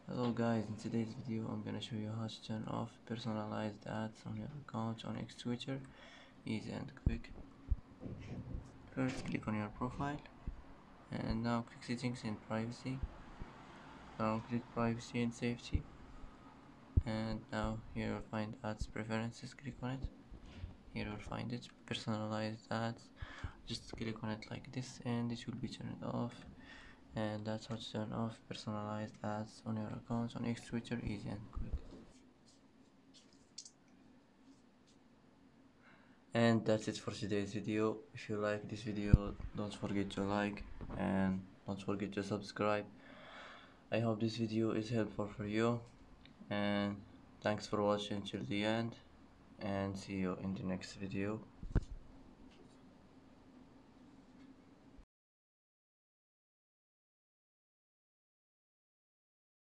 Hello guys, in today's video I'm gonna show you how to turn off personalized ads on your account on X Twitter. Easy and quick. First click on your profile and now click settings and privacy. Now click privacy and safety, and now here you'll find ads preferences. Click on it. Here you'll find it, personalized ads. Just click on it like this and it will be turned off. And that's how to turn off personalized ads on your account on X Twitter. Easy and quick. And that's it for today's video. If you like this video, don't forget to like and don't forget to subscribe. I hope this video is helpful for you, and thanks for watching till the end, and see you in the next video.